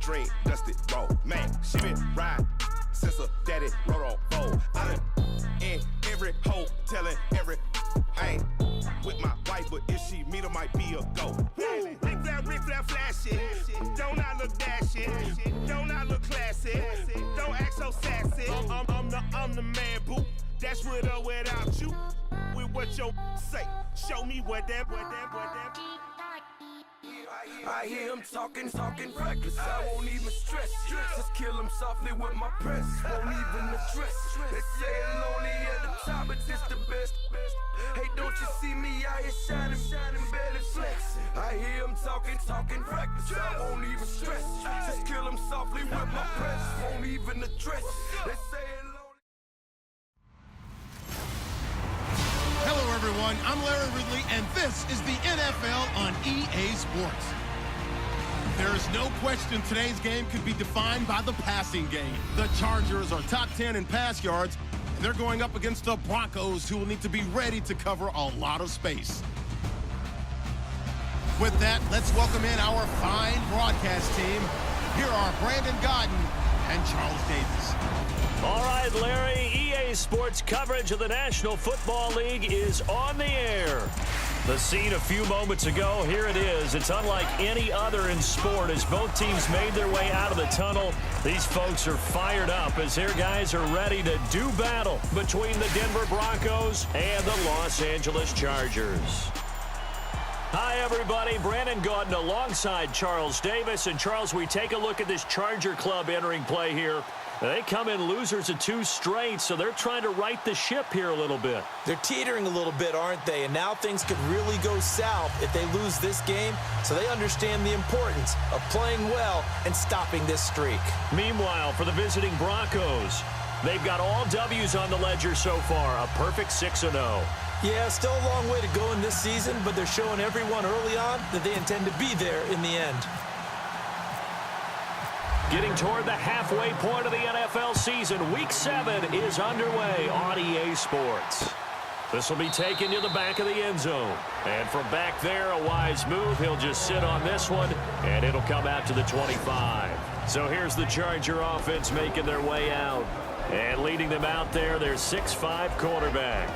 dread, dusted, roll. Man, she been riding since her daddy rode on Vogue. I done in every hole, telling every I ain't with my wife, but if she meet her, might be a go. Rick Flair, flashy. Don't I look dashy? Don't I look classy? Don't act so sassy. I'm the man, boo. That's with or without you. With what your say. Show me what that. I hear him talking reckless. I won't even stress. Just kill him softly with my press. Won't even address. They say it lonely at the top, but this the best. Hey, don't you see me out here shining, barely flex. I hear him talking reckless. I won't even stress. Just kill him softly with my press. Won't even address. They say it lonely. Hello, everyone. I'm Larry Ridley, and this is the NFL on EA Sports. There is no question today's game could be defined by the passing game. The Chargers are top 10 in pass yards, and they're going up against the Broncos, who will need to be ready to cover a lot of space. With that, let's welcome in our fine broadcast team. Here are Brandon Godden and Charles Davis. All right, Larry, EA Sports coverage of the National Football League is on the air. The scene a few moments ago, here it is. It's unlike any other in sport as both teams made their way out of the tunnel. These folks are fired up as their guys are ready to do battle between the Denver Broncos and the Los Angeles Chargers. Hi, everybody. Brandon Gaudin alongside Charles Davis. And, Charles, we take a look at this Charger club entering play here. They come in losers of 2 straight, so they're trying to right the ship here a little bit. They're teetering a little bit, aren't they? And now things could really go south if they lose this game, so they understand the importance of playing well and stopping this streak. Meanwhile, for the visiting Broncos, they've got all W's on the ledger so far, a perfect 6-0. Yeah, still a long way to go in this season, but they're showing everyone early on that they intend to be there in the end. Getting toward the halfway point of the NFL season, Week 7 is underway on EA Sports. This will be taken to the back of the end zone. And from back there, a wise move. He'll just sit on this one, and it'll come out to the 25. So here's the Charger offense making their way out. And leading them out there, their 6'5" quarterback.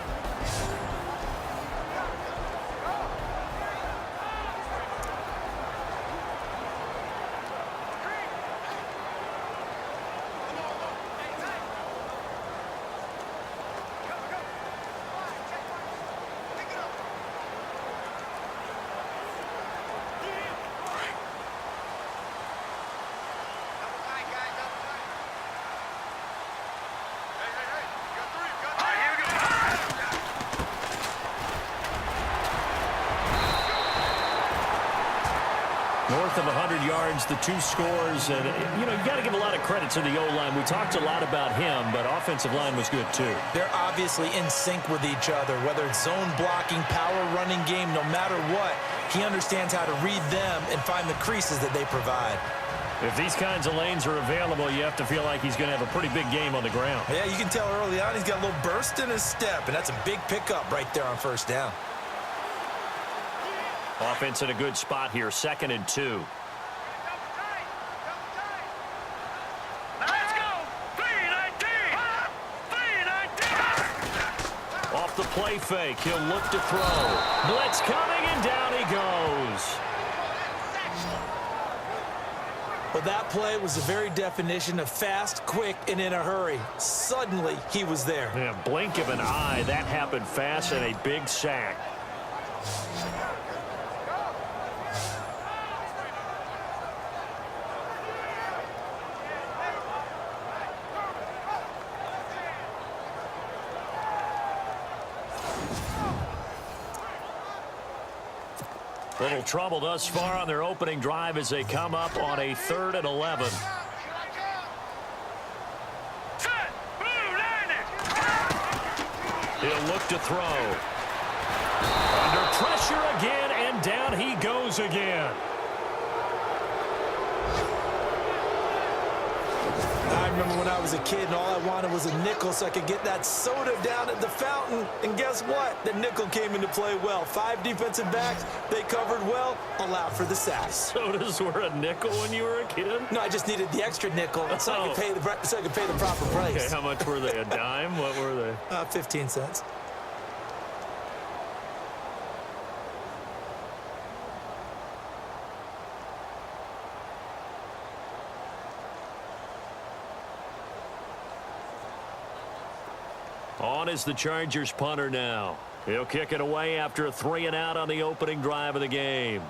North of 100 yards, the 2 scores, and, you got to give a lot of credit to the O-line. We talked a lot about him, but offensive line was good, too. They're obviously in sync with each other, whether it's zone blocking, power running game, no matter what. He understands how to read them and find the creases that they provide. If these kinds of lanes are available, you have to feel like he's going to have a pretty big game on the ground. Yeah, you can tell early on he's got a little burst in his step, and that's a big pickup right there on first down. Offense in a good spot here, 2nd and 2. Let's go! 319! 319! Off the play fake, he'll look to throw. Blitz coming, and down he goes. Well, that play was the very definition of fast, quick, and in a hurry. Suddenly, he was there. Yeah, blink of an eye, that happened fast, and a big sack. Little trouble thus far on their opening drive as they come up on a 3rd and 11. He'll look to throw. Under pressure again, and down he goes again. I remember when I was a kid and all I wanted was a nickel so I could get that soda down at the fountain. And guess what? The nickel came into play well. 5 defensive backs, they covered well, allowed for the sack. Sodas were a nickel when you were a kid? No, I just needed the extra nickel so I could pay the proper price. Okay, how much were they? A dime? What were they? 15 cents. On is the Chargers punter now. He'll kick it away after a 3-and-out on the opening drive of the game.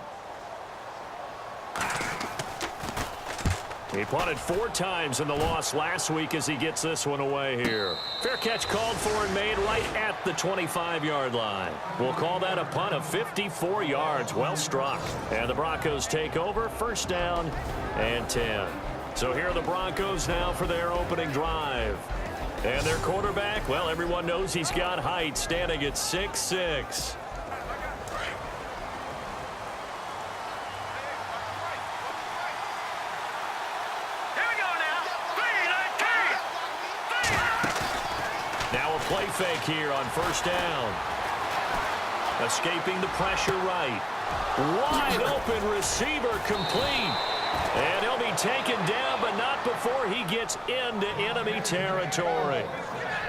He punted 4 times in the loss last week as he gets this one away here. Fair catch called for and made right at the 25-yard line. We'll call that a punt of 54 yards. Well struck. And the Broncos take over. First down and 10. So here are the Broncos now for their opening drive. And their quarterback, well, everyone knows he's got height, standing at 6'6". Here we go now. 3-19. Now a play fake here on first down. Escaping the pressure right. Wide open receiver complete. And he'll be taken down, but not before he gets into enemy territory.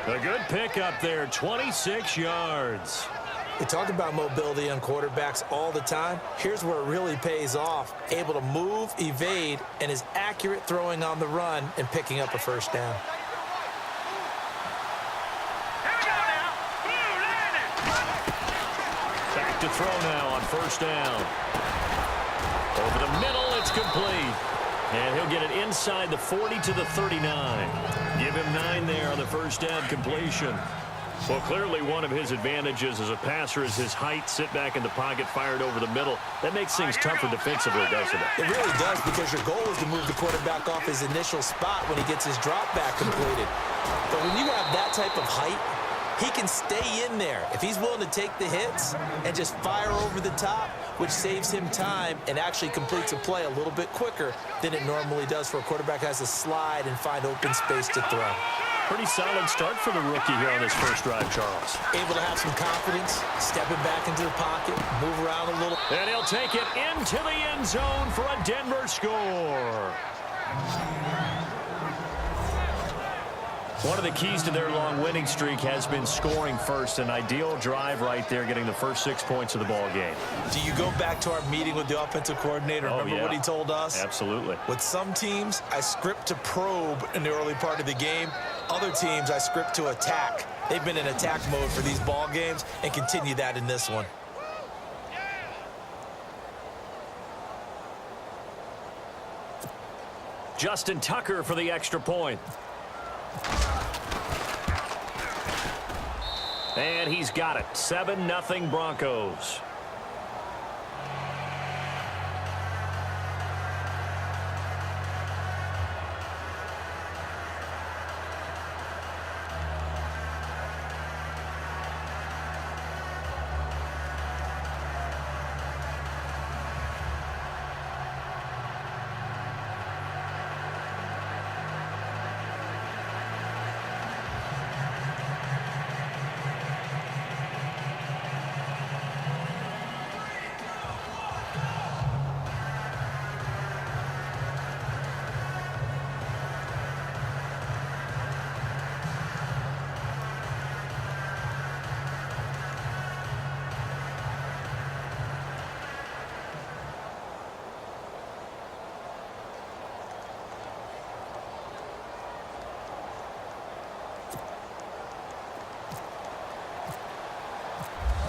A good pickup there, 26 yards. We talk about mobility on quarterbacks all the time. Here's where it really pays off. Able to move, evade, and is accurate throwing on the run and picking up a first down. Here we go now. Blue landing. Back to throw now on first down. Over the middle, it's complete. And he'll get it inside the 40 to the 39. Give him 9 there on the first down completion. Well, clearly one of his advantages as a passer is his height. Sit back in the pocket, fired over the middle. That makes things tougher defensively, doesn't it? It really does, because your goal is to move the quarterback off his initial spot when he gets his drop back completed. But when you have that type of height, he can stay in there if he's willing to take the hits and just fire over the top, which saves him time and actually completes a play a little bit quicker than it normally does for a quarterback who has to slide and find open space to throw. Pretty solid start for the rookie here on his first drive, Charles. Able to have some confidence, stepping back into the pocket, move around a little. And he'll take it into the end zone for a Denver score. One of the keys to their long winning streak has been scoring first. An ideal drive right there, getting the first 6 points of the ball game. Do you go back to our meeting with the offensive coordinator? Remember what he told us? Absolutely. With some teams, I script to probe in the early part of the game. Other teams, I script to attack. They've been in attack mode for these ball games and continue that in this one. Justin Tucker for the extra point. And he's got it. 7-0 Broncos.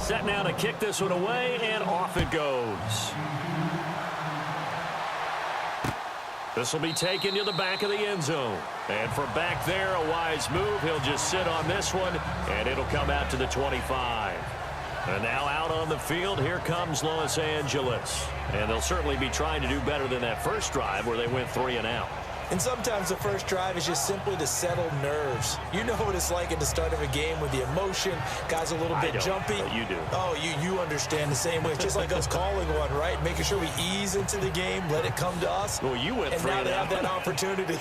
Set now to kick this one away, and off it goes. This will be taken to the back of the end zone. And from back there, a wise move. He'll just sit on this one, and it'll come out to the 25. And now out on the field, here comes Los Angeles. And they'll certainly be trying to do better than that first drive where they went 3 and out. And sometimes the first drive is just simply to settle nerves. You know what it's like at the start of a game with the emotion, guys a little bit jumpy. But you do. Oh, you understand the same way. It's just like us calling one, right? Making sure we ease into the game, let it come to us. Well, you went and 3 now and they out. have that opportunity.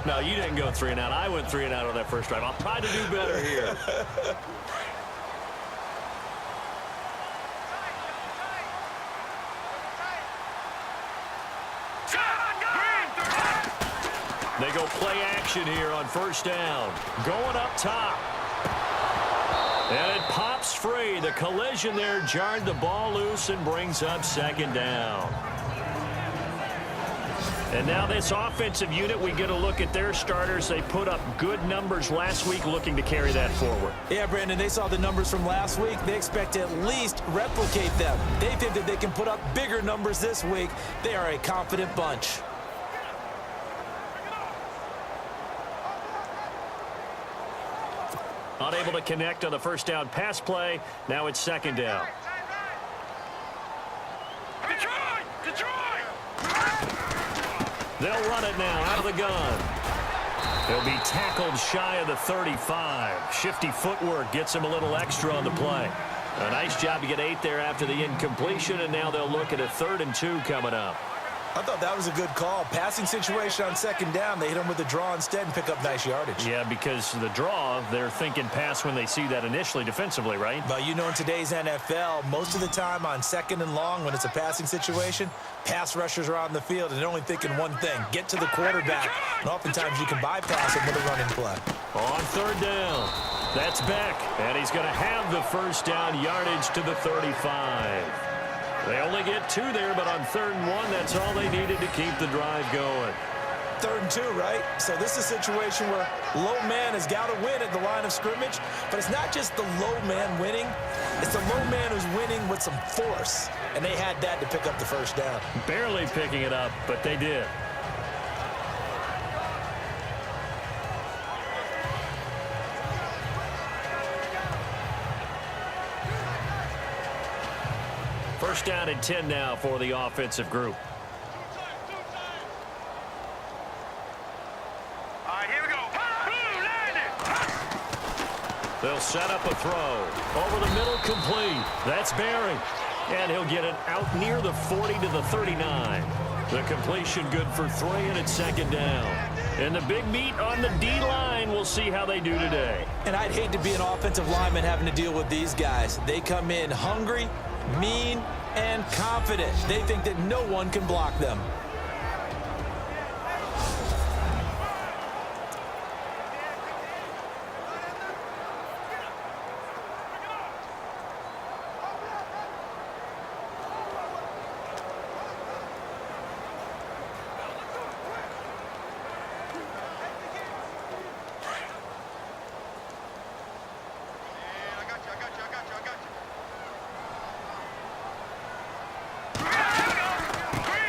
No, you didn't go 3 and out. I went 3 and out on that first drive. I'll try to do better here. They go play action here on first down. Going up top. And it pops free. The collision there jarred the ball loose and brings up second down. And now this offensive unit, we get a look at their starters. They put up good numbers last week, looking to carry that forward. Yeah, Brandon, they saw the numbers from last week. They expect to at least replicate them. They think that they can put up bigger numbers this week. They are a confident bunch. Unable to connect on the first down pass play. Now it's second down. They'll run it now out of the gun. He'll be tackled shy of the 35. Shifty footwork gets him a little extra on the play. A nice job to get 8 there after the incompletion, and now they'll look at a 3rd and 2 coming up. I thought that was a good call. Passing situation on second down. They hit him with the draw instead and pick up nice yardage. Yeah, because the draw, they're thinking pass when they see that initially defensively, right? But you know, in today's NFL, most of the time on second and long, when it's a passing situation, pass rushers are on the field and they're only thinking one thing, get to the quarterback. And oftentimes you can bypass him with a running play. On 3rd down, that's Beck, and he's going to have the first down yardage to the 35. They only get 2 there, but on 3rd and 1, that's all they needed to keep the drive going. 3rd and 2, right? So this is a situation where low man has got to win at the line of scrimmage, but it's not just the low man winning. It's the low man who's winning with some force, and they had that to pick up the first down. Barely picking it up, but they did. First down and 10 now for the offensive group. All right, here we go. They'll set up a throw. Over the middle, complete. That's Barry. And he'll get it out near the 40 to the 39. The completion good for 3, and it's second down. And the big meet on the D-line. We'll see how they do today. And I'd hate to be an offensive lineman having to deal with these guys. They come in hungry, mean, and confident. They think that no one can block them.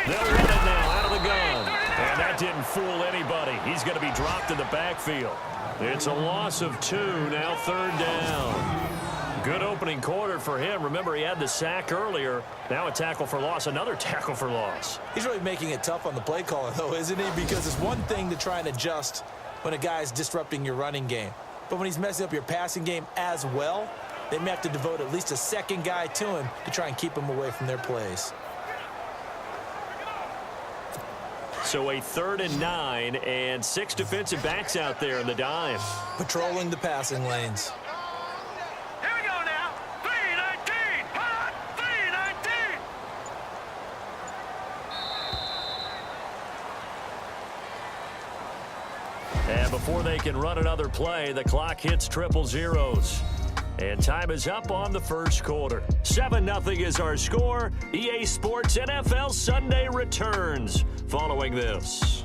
They'll run it now out of the gun. And that didn't fool anybody. He's going to be dropped in the backfield. It's a loss of 2, now 3rd down. Good opening quarter for him. Remember, he had the sack earlier. Now a tackle for loss, another tackle for loss. He's really making it tough on the play caller, though, isn't he? Because it's one thing to try and adjust when a guy is disrupting your running game. But when he's messing up your passing game as well, they may have to devote at least a second guy to him to try and keep him away from their plays. So a 3rd and 9 and 6 defensive backs out there in the dime. Patrolling the passing lanes. Here we go now. 319. Hot. 319. And before they can run another play, the clock hits triple zeros. And time is up on the first quarter. 7-0 is our score. EA Sports NFL Sunday returns following this.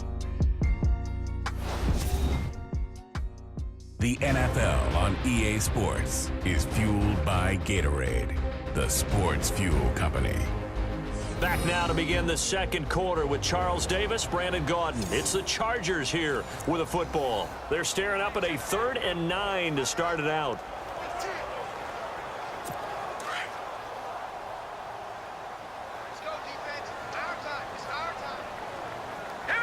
The NFL on EA Sports is fueled by Gatorade, the sports fuel company. Back now to begin the second quarter with Charles Davis, Brandon Gaudin. It's the Chargers here with a football. They're staring up at a 3rd and 9 to start it out. Here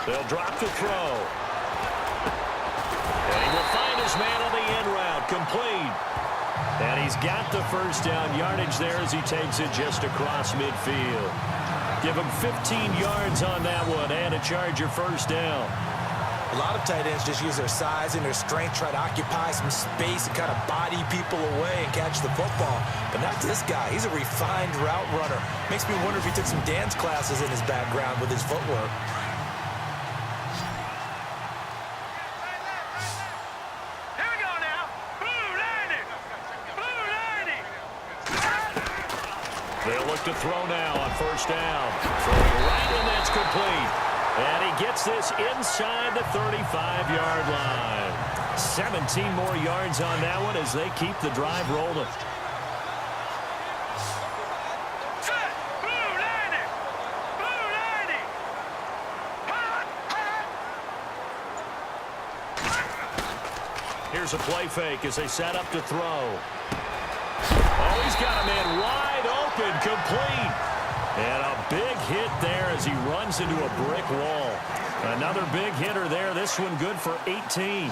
They'll drop the throw. And he will find his man on the end route. Complete. And he's got the first down yardage there as he takes it just across midfield. Give him 15 yards on that one and a Charger first down. A lot of tight ends just use their size and their strength, try to occupy some space and kind of body people away and catch the football. But not this guy. He's a refined route runner. Makes me wonder if he took some dance classes in his background with his footwork. Here we go now. Blue landing. Blue landing. They'll look to throw now on first down. Throwing right, and that's complete. And he gets this inside the 35-yard line. 17 more yards on that one as they keep the drive rolling. Set. Blue landing. Blue landing. Here's a play fake as they set up to throw. Oh, he's got a man wide open, complete. And a big hit there as he runs into a brick wall. Another big hitter there. This one good for 18.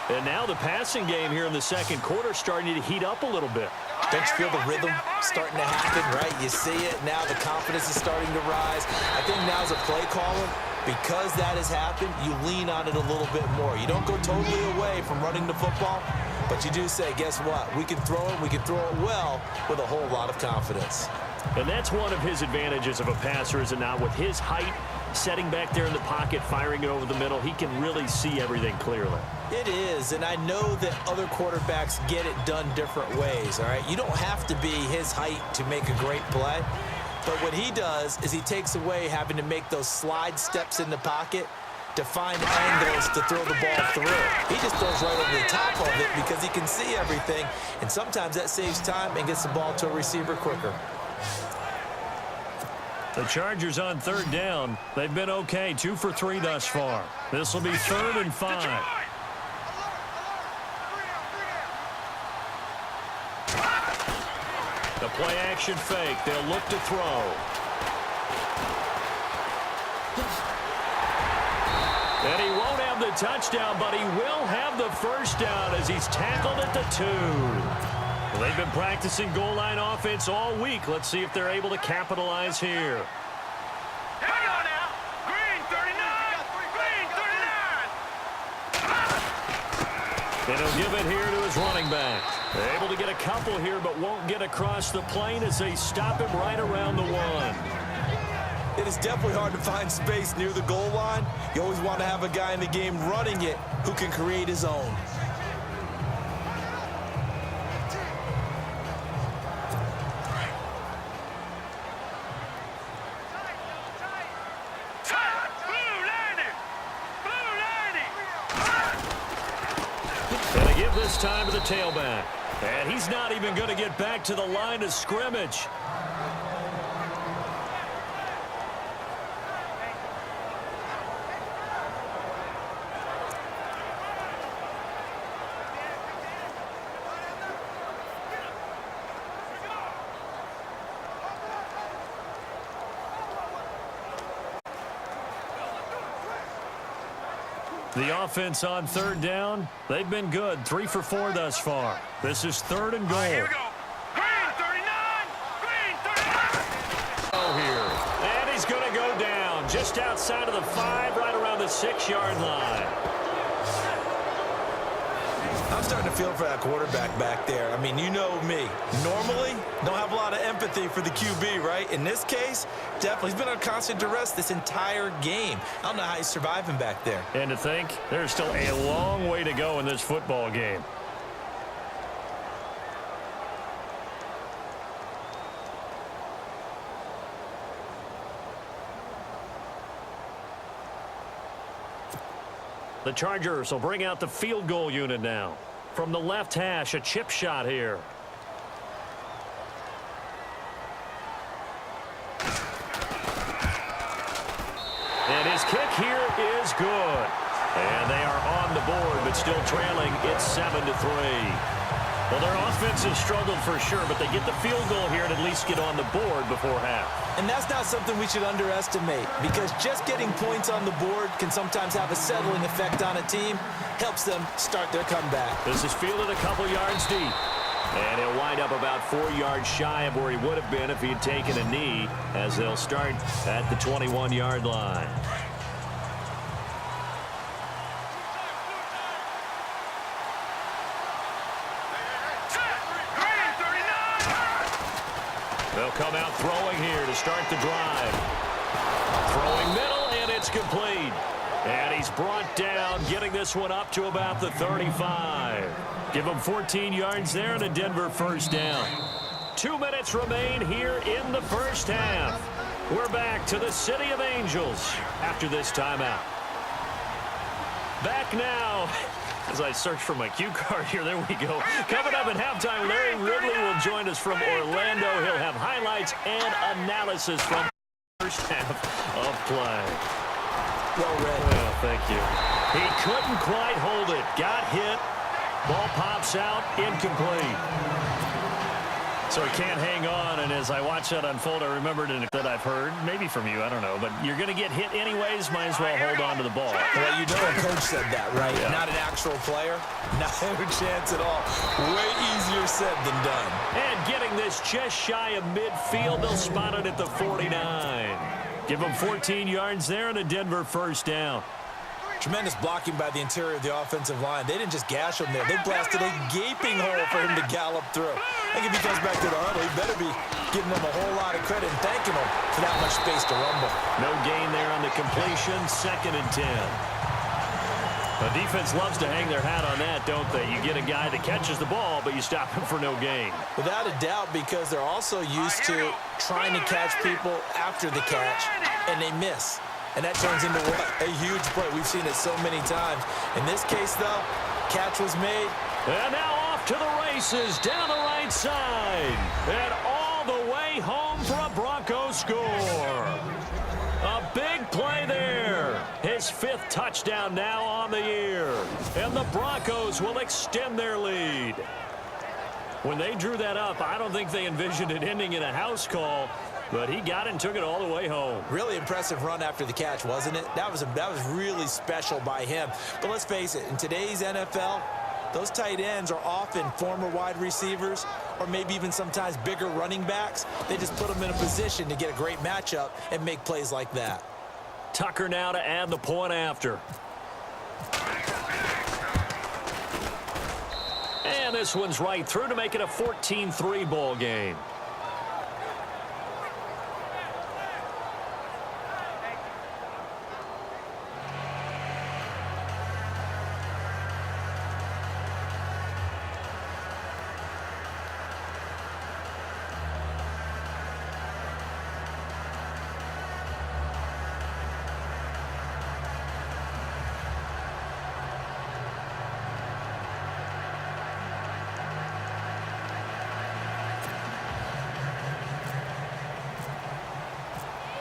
And now the passing game here in the second quarter starting to heat up a little bit. Don't you feel the rhythm starting to happen, right? You see it. Now the confidence is starting to rise. I think now as a play caller, because that has happened, you lean on it a little bit more. You don't go totally away from running the football, but you do say, guess what? We can throw it. We can throw it well with a whole lot of confidence. And that's one of his advantages of a passer, is it not? With his height, setting back there in the pocket, firing it over the middle, he can really see everything clearly. It is, and I know that other quarterbacks get it done different ways, all right? You don't have to be his height to make a great play, but what he does is he takes away having to make those slide steps in the pocket to find angles to throw the ball through. He just throws right over the top of it because he can see everything, and sometimes that saves time and gets the ball to a receiver quicker. The Chargers on third down. They've been okay, 2 for 3 thus far. This will be 3rd and 5. The play action fake. They'll look to throw. And he won't have the touchdown, but he will have the first down as he's tackled at the 2. Well, they've been practicing goal line offense all week. Let's see if they're able to capitalize here. Here we go now. Green 39. Green 39. And he'll give it here to his running back. They're able to get a couple here, but won't get across the plane as they stop him right around the 1. It is definitely hard to find space near the goal line. You always want to have a guy in the game running it who can create his own. And they give this time to the tailback. And he's not even going to get back to the line of scrimmage. The offense on third down, they've been good. 3 for 4 thus far. This is 3rd and goal. Here we go. Green 39. Green 39. Oh, here. And he's going to go down just outside of the 5, right around the 6-yard line. I'm starting to feel for that quarterback back there. I mean, you know me. Normally, don't have a lot of empathy for the QB, right? In this case, definitely. He's been on constant duress this entire game. I don't know how he's surviving back there. And to think, there's still a long way to go in this football game. The Chargers will bring out the field goal unit now. From the left hash, a chip shot here. And his kick here is good. And they are on the board, but still trailing. It's 7-3. Well, their offense has struggled for sure, but they get the field goal here and at least get on the board before half. And that's not something we should underestimate, because just getting points on the board can sometimes have a settling effect on a team. Helps them start their comeback. This is fielded a couple yards deep. And he'll wind up about 4 yards shy of where he would have been if he had taken a knee, as they'll start at the 21-yard line. They'll come out throwing here to start the drive. Throwing middle, and it's complete. And he's brought down, getting this one up to about the 35. Give him 14 yards there and a Denver first down. 2 minutes remain here in the first half. We're back to the City of Angels after this timeout. Back now. As I search for my cue card here, there we go. Coming up at halftime, Larry Ridley will join us from Orlando. He'll have highlights and analysis from the first half of play. Well read. Well, thank you. He couldn't quite hold it. Got hit. Ball pops out, incomplete. So he can't hang on, and as I watch that unfold, I remembered it that I've heard, maybe from you, I don't know, but you're going to get hit anyways, might as well hold on to the ball. Well, you know a coach said that, right? Yeah. Not an actual player. No chance at all. Way easier said than done. And getting this just shy of midfield, they'll spot it at the 49. Give them 14 yards there and a Denver first down. Tremendous blocking by the interior of the offensive line. They didn't just gash him there. They blasted a gaping hole for him to gallop through. I think if he comes back to the huddle, he better be giving them a whole lot of credit and thanking them for that much space to rumble. No gain there on the completion. 2nd and 10. The defense loves to hang their hat on that, don't they? You get a guy that catches the ball, but you stop him for no gain. Without a doubt, because they're also used to trying to catch people after the catch, and they miss. And that turns into what? A huge play. We've seen it so many times. In this case, though, catch was made. And now off to the races down the right side. And all the way home for a Broncos score. A big play there. His 5th touchdown now on the year. And the Broncos will extend their lead. When they drew that up, I don't think they envisioned it ending in a house call. But he got it and took it all the way home. Really impressive run after the catch, wasn't it? That was really special by him. But let's face it, in today's NFL, those tight ends are often former wide receivers or maybe even sometimes bigger running backs. They just put them in a position to get a great matchup and make plays like that. Tucker now to add the point after. And this one's right through to make it a 14-3 ball game.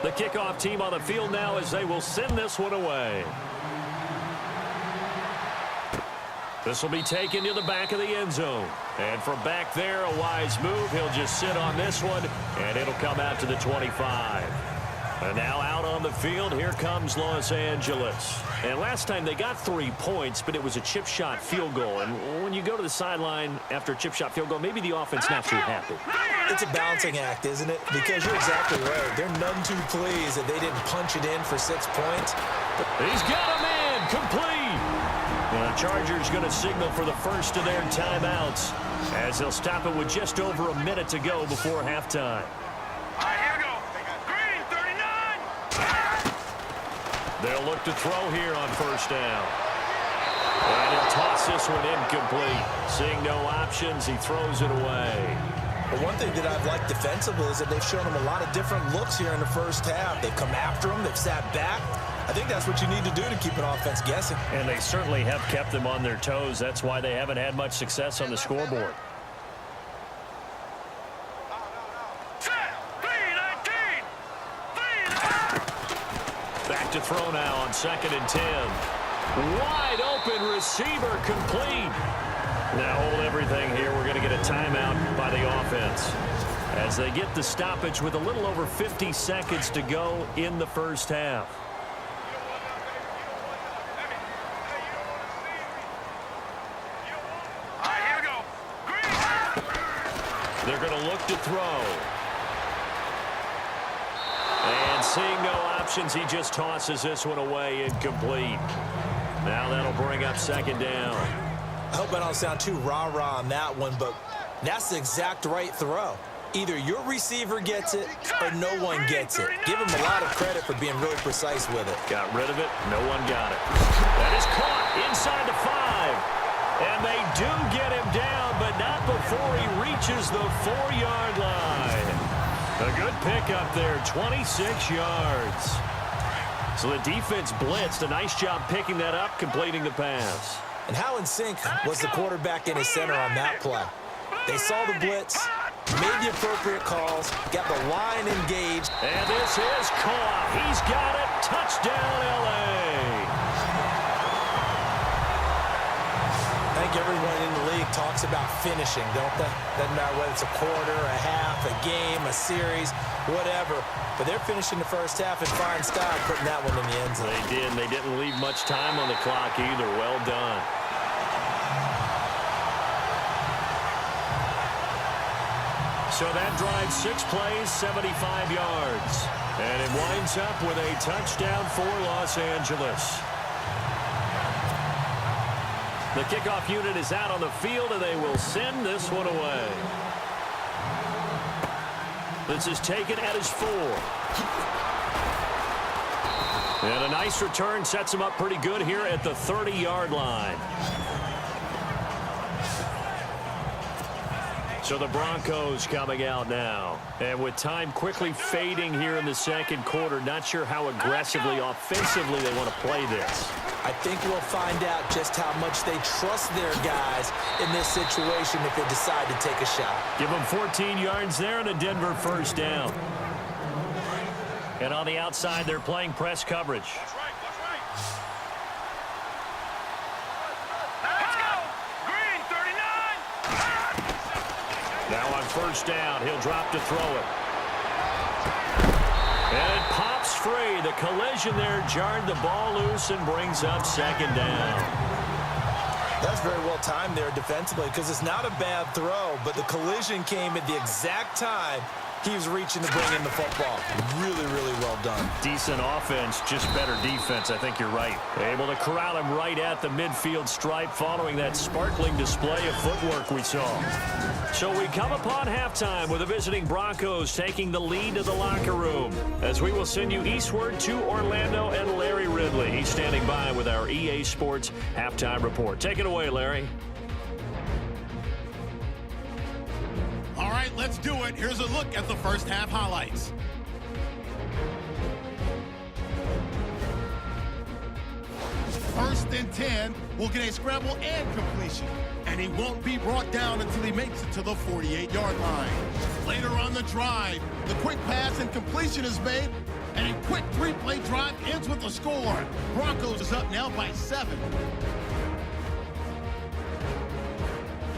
The kickoff team on the field now as they will send this one away. This will be taken to the back of the end zone. And from back there, a wise move. He'll just sit on this one, and it'll come out to the 25. And now out on the field, here comes Los Angeles. And last time they got 3 points, but it was a chip shot field goal. And when you go to the sideline after a chip shot field goal, maybe the offense not too happy. It's a balancing act, isn't it? Because you're exactly right. They're none too pleased that they didn't punch it in for 6 points. He's got a man complete. And the Chargers going to signal for the first of their timeouts as they'll stop it with just over a minute to go before halftime. All right, here we go. Green, 39. They'll look to throw here on first down. And he'll toss this one incomplete. Seeing no options, he throws it away. But one thing that I've liked defensively is that they've shown them a lot of different looks here in the first half. They've come after them. They've sat back. I think that's what you need to do to keep an offense guessing. And they certainly have kept them on their toes. That's why they haven't had much success on the scoreboard. Back to throw now on 2nd and 10. Wide open receiver complete. Now hold everything here. We're going to get a timeout by the offense as they get the stoppage with a little over 50 seconds to go in the first half. All right, here we go. They're going to look to throw. And seeing no options, he just tosses this one away, incomplete. Now that'll bring up second down. I hope I don't sound too rah-rah on that one, but that's the exact right throw. Either your receiver gets it or no one gets it. Give him a lot of credit for being really precise with it. Got rid of it. No one got it. That is caught inside the 5. And they do get him down, but not before he reaches the 4-yard line. A good pickup there, 26 yards. So the defense blitzed. A nice job picking that up, completing the pass. And how in sync was the quarterback and his center on that play? They saw the blitz, made the appropriate calls, got the line engaged. And this is caught. He's got it. Touchdown, L.A. I think everyone in the league talks about finishing, don't they? Doesn't matter whether it's a quarter, a half, a game, a series, whatever. But they're finishing the first half in fine style, putting that one in the end zone. They did, and they didn't leave much time on the clock either. Well done. So that drives 6 plays, 75 yards. And it winds up with a touchdown for Los Angeles. The kickoff unit is out on the field, and they will send this one away. This is taken at his 4. And a nice return sets him up pretty good here at the 30-yard line. So the Broncos coming out now. And with time quickly fading here in the second quarter, not sure how aggressively, offensively they want to play this. I think we'll find out just how much they trust their guys in this situation if they decide to take a shot. Give them 14 yards there and a Denver first down. And on the outside, they're playing press coverage. That's right. Let's go. Green, 39. Now on first down, he'll drop to throw it. And it pops free. The collision there jarred the ball loose and brings up second down. That's very well timed there defensively because it's not a bad throw, but the collision came at the exact time he was reaching to bring in the football. Really, really well done. Decent offense, just better defense. I think you're right. Able to corral him right at the midfield stripe following that sparkling display of footwork we saw. So we come upon halftime with the visiting Broncos taking the lead to the locker room as we will send you eastward to Orlando and Larry Ridley. He's standing by with our EA Sports halftime report. Take it away, Larry. All right, let's do it. Here's a look at the first half highlights. First and 10, we'll get a scramble and completion. And he won't be brought down until he makes it to the 48-yard line. Later on the drive, the quick pass and completion is made, and a quick 3-play drive ends with a score. Broncos is up now by 7.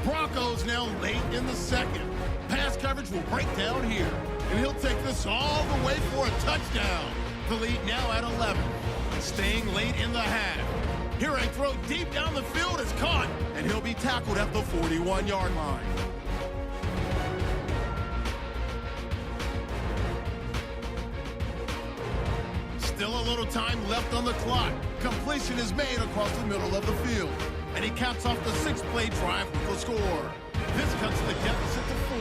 Broncos now late in the second. Pass coverage will break down here, and he'll take this all the way for a touchdown. The lead now at 11. Staying late in the half. Here a throw deep down the field is caught, and he'll be tackled at the 41-yard line. Still a little time left on the clock. Completion is made across the middle of the field, and he caps off the 6-play drive with a score. This cuts the deficit to 4.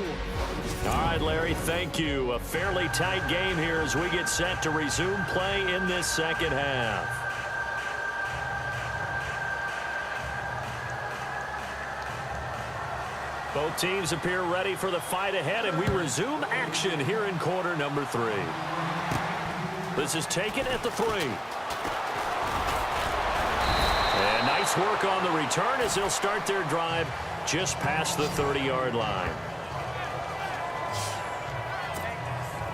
All right, Larry, thank you. A fairly tight game here as we get set to resume play in this second half. Both teams appear ready for the fight ahead, and we resume action here in quarter number 3. This is taken at the 3. And nice work on the return as they'll start their drive just past the 30-yard line.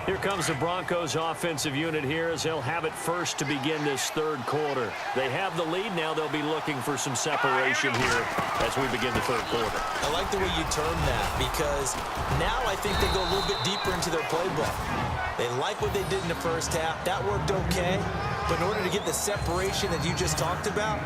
Here comes the Broncos offensive unit here as they'll have it first to begin this third quarter. They have the lead now. They'll be looking for some separation here as we begin the third quarter. I like the way you term that because now I think they go a little bit deeper into their playbook. They like what they did in the first half. That worked okay. But in order to get the separation that you just talked about,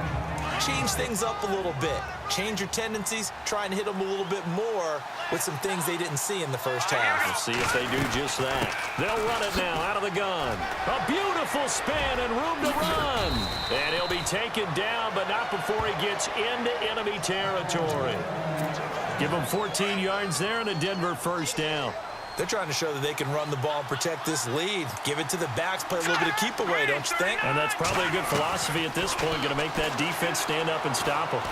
change things up a little bit. Change your tendencies, try and hit them a little bit more with some things they didn't see in the first half. We'll see if they do just that. They'll run it now out of the gun. A beautiful spin and room to run. And he'll be taken down, but not before he gets into enemy territory. Give him 14 yards there and a Denver first down. They're trying to show that they can run the ball and protect this lead. Give it to the backs, play a little bit of keep away, don't you think? And that's probably a good philosophy at this point, going to make that defense stand up and stop him.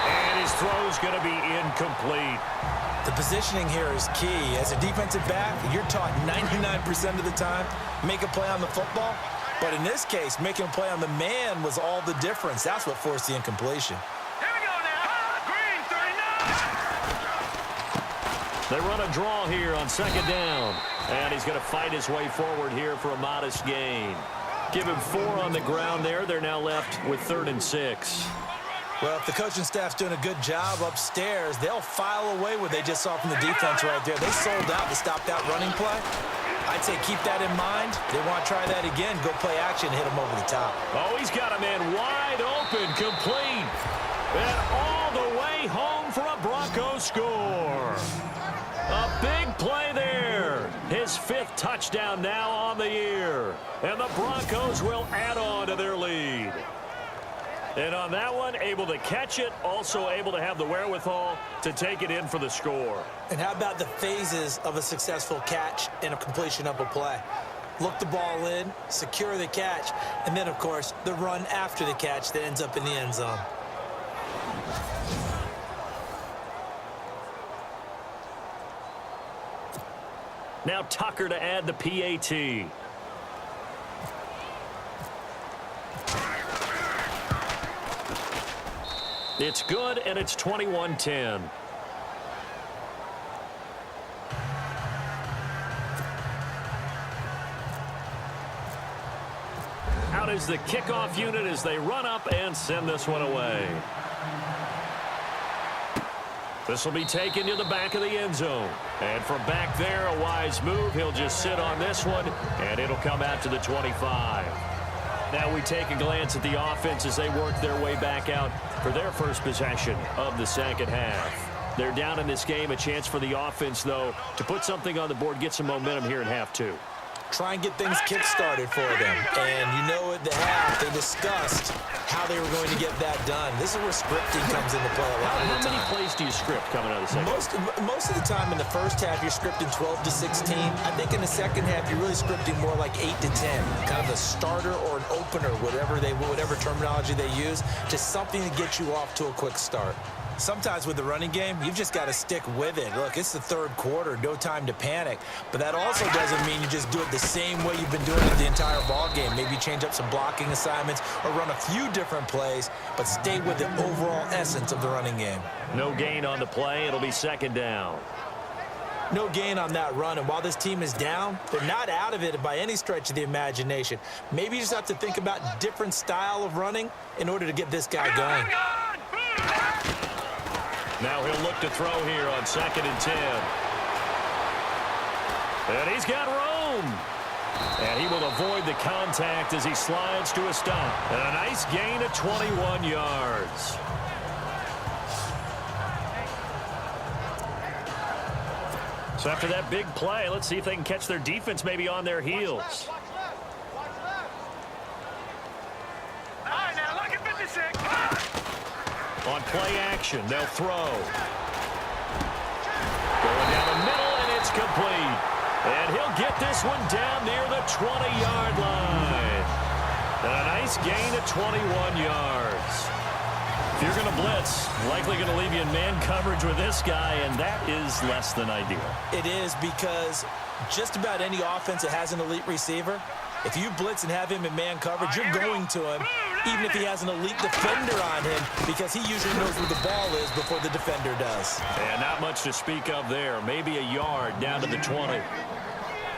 And his throw's going to be incomplete. The positioning here is key. As a defensive back, you're taught 99% of the time, make a play on the football. But in this case, making a play on the man was all the difference. That's what forced the incompletion. They run a draw here on second down. And he's going to fight his way forward here for a modest gain. Give him 4 on the ground there. They're now left with 3rd and 6. Well, if the coaching staff's doing a good job upstairs, they'll file away what they just saw from the defense right there. They sold out to stop that running play. I'd say keep that in mind. They want to try that again. Go play action, hit him over the top. Oh, he's got a man wide open, complete. And all the way home for a Broncos score. A big play there. His 5th touchdown now on the year. And the Broncos will add on to their lead. And on that one, able to catch it, also able to have the wherewithal to take it in for the score. And how about the phases of a successful catch and a completion of a play? Look the ball in, secure the catch, and then, of course, the run after the catch that ends up in the end zone. Now Tucker to add the PAT. It's good, and it's 21-10. Out is the kickoff unit as they run up and send this one away. This will be taken to the back of the end zone. And from back there, a wise move. He'll just sit on this one, and it'll come out to the 25. Now we take a glance at the offense as they work their way back out for their first possession of the second half. They're down in this game. A chance for the offense, though, to put something on the board, get some momentum here in half 2. Try and get things kick-started for them. And you know at the half, they discussed how they were going to get that done. This is where scripting comes into play a lot of the time. How many plays do you script coming out of the second half? Most of the time in the first half, you're scripting 12 to 16. I think in the second half, you're really scripting more like 8 to 10. Kind of a starter or an opener, whatever terminology they use, just something to get you off to a quick start. Sometimes with the running game, you've just got to stick with it. Look, it's the third quarter, no time to panic. But that also doesn't mean you just do it the same way you've been doing it the entire ball game. Maybe change up some blocking assignments or run a few different plays, but stay with the overall essence of the running game. No gain on the play. It'll be second down. No gain on that run, and while this team is down, they're not out of it by any stretch of the imagination. Maybe you just have to think about a different style of running in order to get this guy going. Now he'll look to throw here on 2nd and 10. And he's got room. And he will avoid the contact as he slides to a stop. And a nice gain of 21 yards. So after that big play, let's see if they can catch their defense maybe on their heels. All right, now look at 56. On play action, they'll throw. Going down the middle, and it's complete. And he'll get this one down near the 20-yard line. And a nice gain of 21 yards. If you're going to blitz, likely going to leave you in man coverage with this guy, and that is less than ideal. It is because just about any offense that has an elite receiver, if you blitz and have him in man coverage, you're going to him, even if he has an elite defender on him, because he usually knows where the ball is before the defender does. And not much to speak of there. Maybe a yard down to the 20.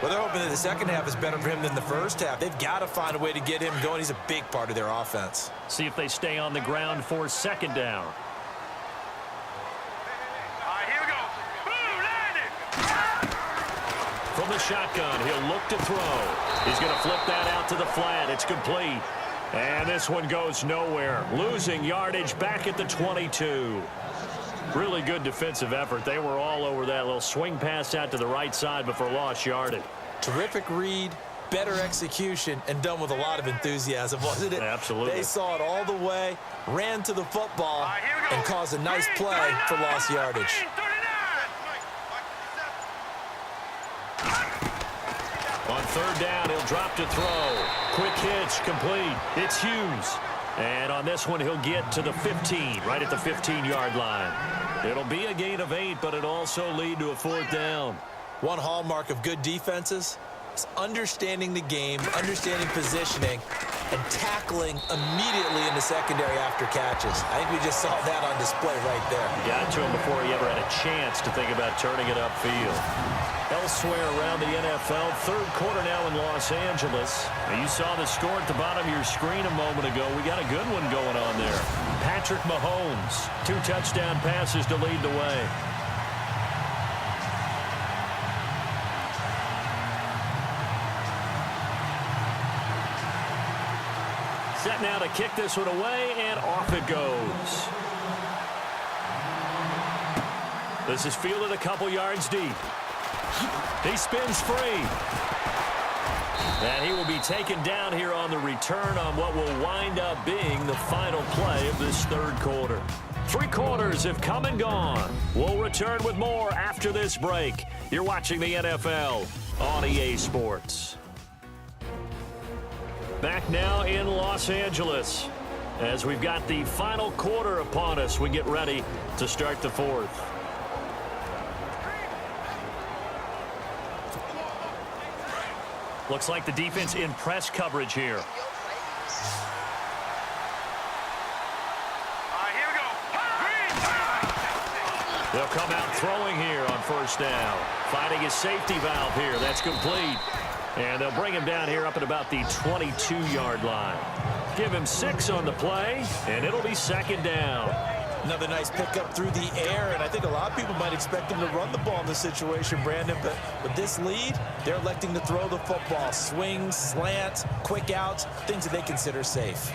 Well, they're hoping that the second half is better for him than the first half. They've got to find a way to get him going. He's a big part of their offense. See if they stay on the ground for second down. All right, here we go. Boom, landed. From the shotgun, he'll look to throw. He's going to flip that out to the flat. It's complete. And this one goes nowhere. Losing yardage back at the 22. Really good defensive effort. They were all over that little swing pass out to the right side before lost yardage. Terrific read, better execution, and done with a lot of enthusiasm, wasn't it? Absolutely. They saw it all the way, ran to the football, and caused a nice play for lost yardage. On third down, he'll drop to throw. Quick hitch, complete. It's Hughes. And on this one, he'll get to the 15, right at the 15-yard line. It'll be a gain of 8, but it'll also lead to a fourth down. One hallmark of good defenses is understanding the game, understanding positioning, and tackling immediately in the secondary after catches. I think we just saw that on display right there. Got to him before he ever had a chance to think about turning it upfield. Elsewhere around the NFL, third quarter now in Los Angeles. Now you saw the score at the bottom of your screen a moment ago. We got a good one going on there. Patrick Mahomes, 2 touchdown passes to lead the way. Set now to kick this one away, and off it goes. This is fielded a couple yards deep. He spins free. And he will be taken down here on the return on what will wind up being the final play of this third quarter. 3 quarters have come and gone. We'll return with more after this break. You're watching the NFL on EA Sports. Back now in Los Angeles as we've got the final quarter upon us. We get ready to start the fourth. Looks like the defense in press coverage here. All right, here we go. They'll come out throwing here on first down. Finding his safety valve here. That's complete. And they'll bring him down here up at about the 22-yard line. Give him 6 on the play, and it'll be second down. Another nice pickup through the air, and I think a lot of people might expect him to run the ball in this situation, Brandon, but with this lead, they're electing to throw the football. Swings, slants, quick outs, things that they consider safe.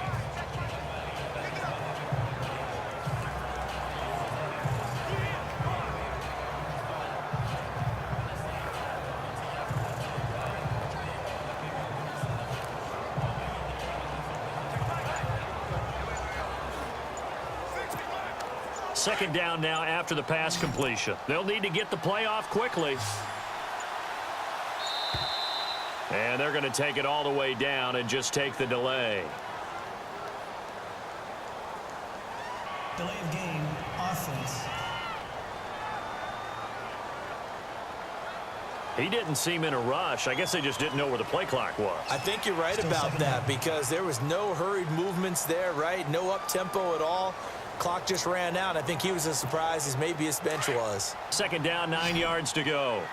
Second down now after the pass completion. They'll need to get the play off quickly. And they're going to take it all the way down and just take the delay. Delay of game, offense. He didn't seem in a rush. I guess they just didn't know where the play clock was. I think you're right about that because there was no hurried movements there, right? No up-tempo at all. Clock just ran out. I think he was as surprised as maybe his bench was. Second down, 9 yards to go.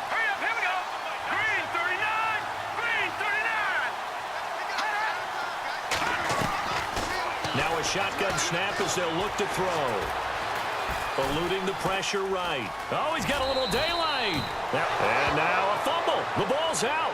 Hurry up, here we go. Green 39. Green 39. Now a shotgun snap as they'll look to throw. Eluding the pressure right. Oh, he's got a little daylight. And now a fumble. The ball's out.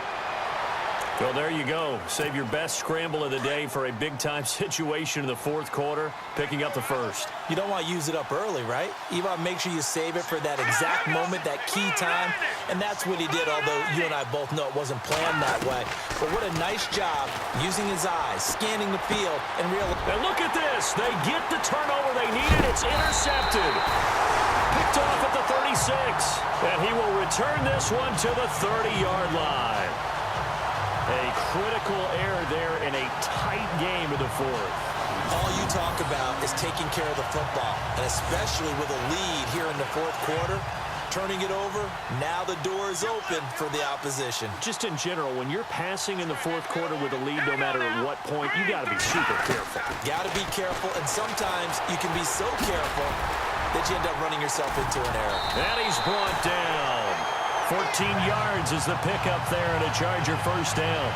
Well, there you go. Save your best scramble of the day for a big-time situation in the fourth quarter, picking up the first. You don't want to use it up early, right? You want to make sure you save it for that exact moment, that key time, and that's what he did, although you and I both know it wasn't planned that way. But what a nice job using his eyes, scanning the field, and realizing. And look at this. They get the turnover they needed. It's intercepted. Picked off at the 36. And he will return this one to the 30-yard line. A critical error there in a tight game of the fourth. All you talk about is taking care of the football, and especially with a lead here in the fourth quarter, turning it over, now the door is open for the opposition. Just in general, when you're passing in the fourth quarter with a lead, no matter at what point, you got to be super careful. Got to be careful, and sometimes you can be so careful that you end up running yourself into an error. And he's brought down. 14 yards is the pickup there and a Charger first down.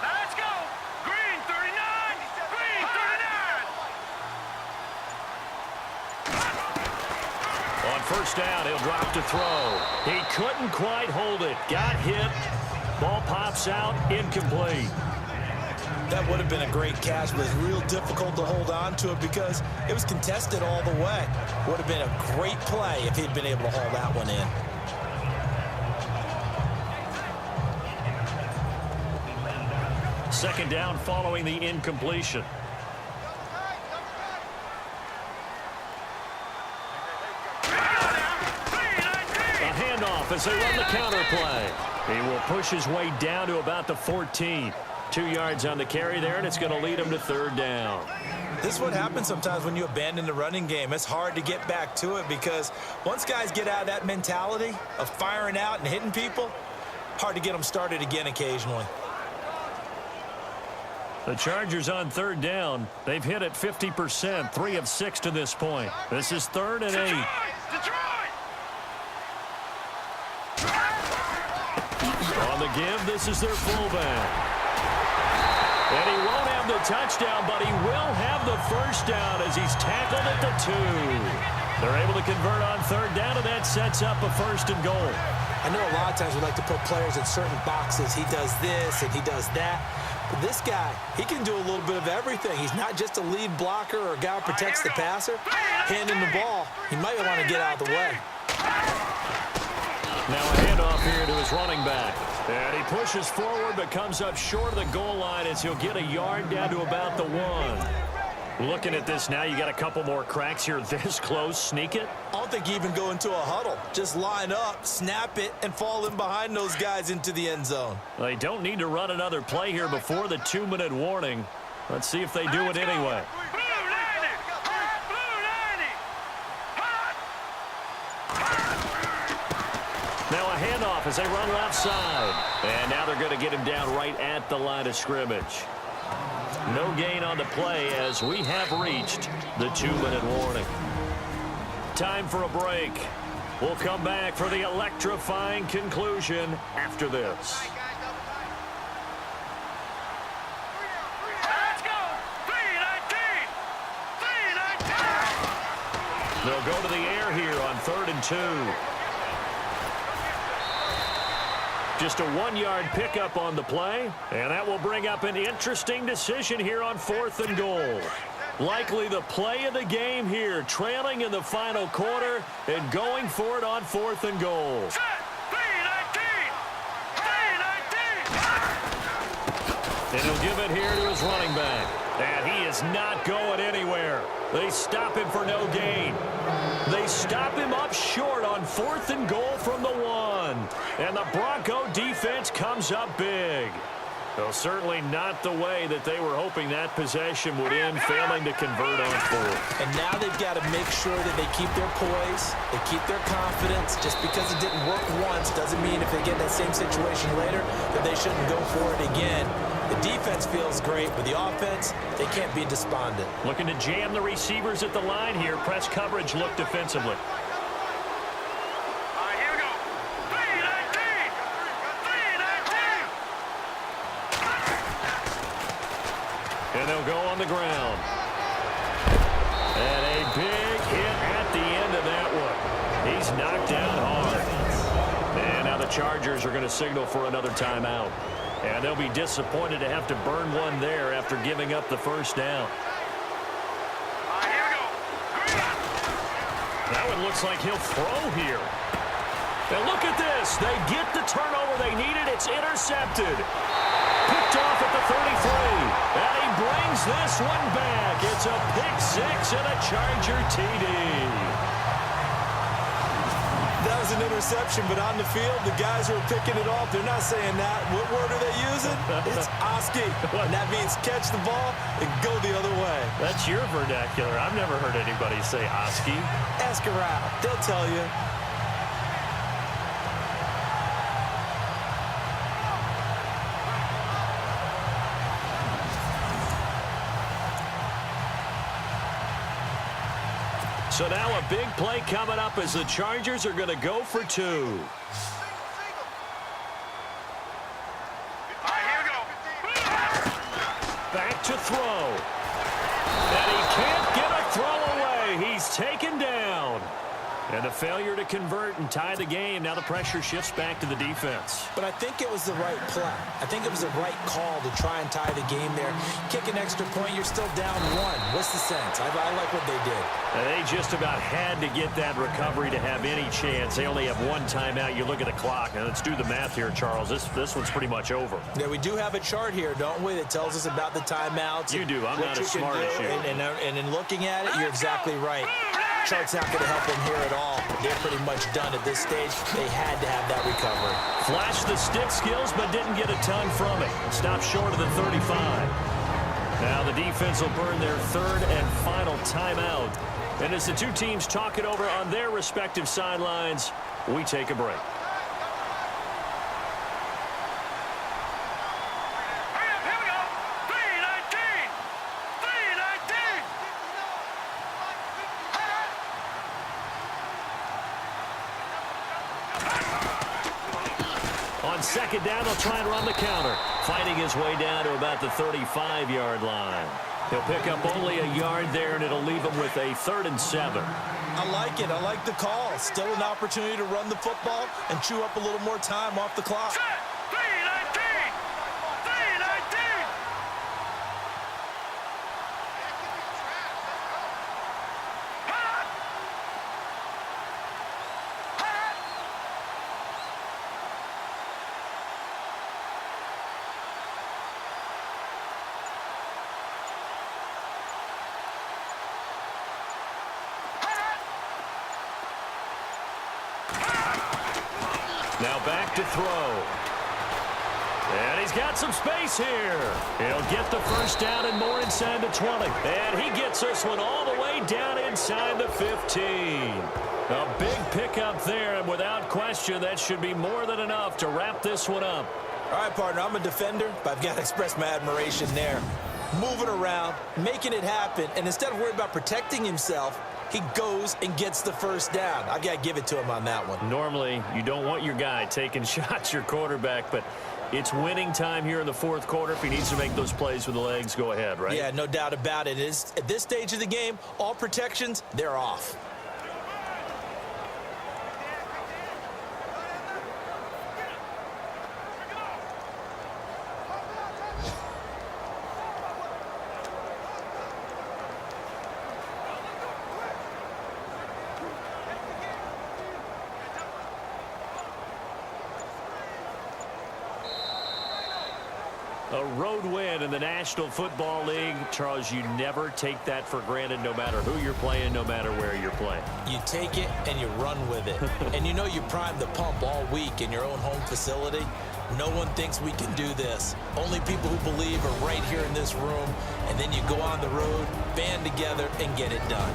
Let's go. Green 39. Green 39. On first down, he'll drop to throw. He couldn't quite hold it. Got hit. Ball pops out. Incomplete. That would have been a great catch, but it's real difficult to hold on to it because it was contested all the way. Would have been a great play if he'd been able to haul that one in. Second down following the incompletion. A handoff as they run the counter play. He will push his way down to about the 14. 2 yards on the carry there, and it's going to lead him to third down. This is what happens sometimes when you abandon the running game. It's hard to get back to it because once guys get out of that mentality of firing out and hitting people, hard to get them started again occasionally. The Chargers on third down. They've hit it 50%, 3 of 6 to this point. This is 3rd and 8. On the give, this is their fullback. And he won't have the touchdown, but he will have the first down as he's tackled at the 2. They're able to convert on third down, and that sets up a 1st and goal. I know a lot of times we like to put players in certain boxes. He does this and he does that. But this guy, he can do a little bit of everything. He's not just a lead blocker or a guy who protects the passer. Handing the ball, he might want to get out of the way. Now a handoff here to his running back. And he pushes forward but comes up short of the goal line as he'll get a yard down to about the 1. Looking at this now, you got a couple more cracks here this close. Sneak it? I don't think you even go into a huddle. Just line up, snap it, and fall in behind those guys into the end zone. They don't need to run another play here before the 2-minute warning. Let's see if they do it anyway. Now a handoff as they run left side. And now they're going to get him down right at the line of scrimmage. No gain on the play as we have reached the 2-minute warning. Time for a break. We'll come back for the electrifying conclusion after this. Let's go. 3-19. They'll go to the air here on 3rd and 2. Just a 1-yard pickup on the play, and that will bring up an interesting decision here on 4th and goal. Likely the play of the game here, trailing in the final quarter and going for it on 4th and goal. And he'll give it here to his running back. And he is not going anywhere. They stop him for no gain. They stop him up short on 4th and goal from the 1. And the Bronco defense comes up big. Well, certainly not the way that they were hoping that possession would end, failing to convert on 4th. And now they've got to make sure that they keep their poise, they keep their confidence. Just because it didn't work once doesn't mean if they get in that same situation later that they shouldn't go for it again. The defense feels great, but the offense, they can't be despondent. Looking to jam the receivers at the line here. Press coverage look defensively. And they'll go on the ground. And a big hit at the end of that one. He's knocked down hard. And now the Chargers are going to signal for another timeout. And they'll be disappointed to have to burn one there after giving up the first down. That one looks like he'll throw here. And look at this. They get the turnover they needed. It's intercepted. picked off at the 33. And he brings this one back. It's a pick six and a Charger TD. That was an interception, but on the field, the guys who are picking it off, they're not saying that. What word are they using? It's Oski. And that means catch the ball and go the other way. That's your vernacular. I've never heard anybody say Oski. Ask around. They'll tell you. So now a big play coming up as the Chargers are going to go for two. All right, here we go. Back to throw. And he can't get a throw away. He's taken down. And a failure to convert and tie the game. Now the pressure shifts back to the defense. But I think it was the right play. I think it was the right call to try and tie the game there. Kick an extra point, you're still down one. What's the sense? I like what they did. And they just about had to get that recovery to have any chance. They only have one timeout. You look at the clock. Now let's do the math here, Charles. This one's pretty much over. Yeah, we do have a chart here, don't we, that tells us about the timeouts. You do. I'm not as smart as you. And in looking at it, you're exactly right. Chart's not going to help them here at all. They're pretty much done at this stage. They had to have that recovery. Flashed the stick skills, but didn't get a ton from it. Stopped short of the 35. Now the defense will burn their third and final timeout. And as the two teams talk it over on their respective sidelines, we take a break. Here we go. 319. 319. On second down, they'll try and run the counter. Fighting his way down to about the 35-yard line. He'll pick up only a yard there, and it'll leave him with a 3rd and 7. I like it. I like the call. Still an opportunity to run the football and chew up a little more time off the clock. 319. 319. Now back to throw. And he's got some space here. He'll get the first down and more inside the 20. And he gets this one all the way down inside the 15. A big pickup there, and without question, that should be more than enough to wrap this one up. All right, partner, I'm a defender, but I've got to express my admiration there. Moving around, making it happen, and instead of worrying about protecting himself, he goes and gets the first down. I've got to give it to him on that one. Normally, you don't want your guy taking shots, your quarterback, but it's winning time here in the fourth quarter. If he needs to make those plays with the legs, go ahead, right? Yeah, no doubt about it. At this stage of the game, all protections, they're off. A road win in the National Football League. Charles, you never take that for granted no matter who you're playing, no matter where you're playing. You take it and you run with it. And you know you primed the pump all week in your own home facility. No one thinks we can do this. Only people who believe are right here in this room. And then you go on the road, band together, and get it done.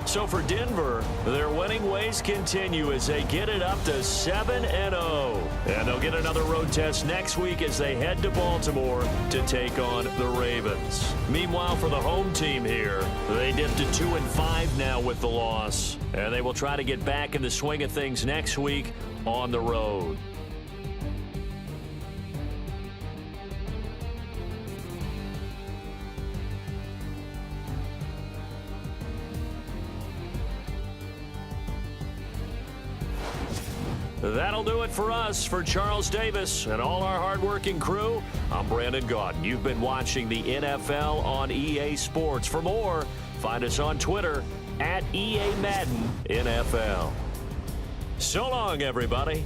So for Denver, their winning ways continue as they get it up to 7-0. And they'll get another road test next week as they head to Baltimore to take on the Ravens. Meanwhile, for the home team here, they dipped to 2-5 now with the loss. And they will try to get back in the swing of things next week on the road. That'll do it for us. For Charles Davis and all our hardworking crew, I'm Brandon Gaudin. You've been watching the NFL on EA Sports. For more, find us on Twitter @EA Madden NFL. So long, everybody.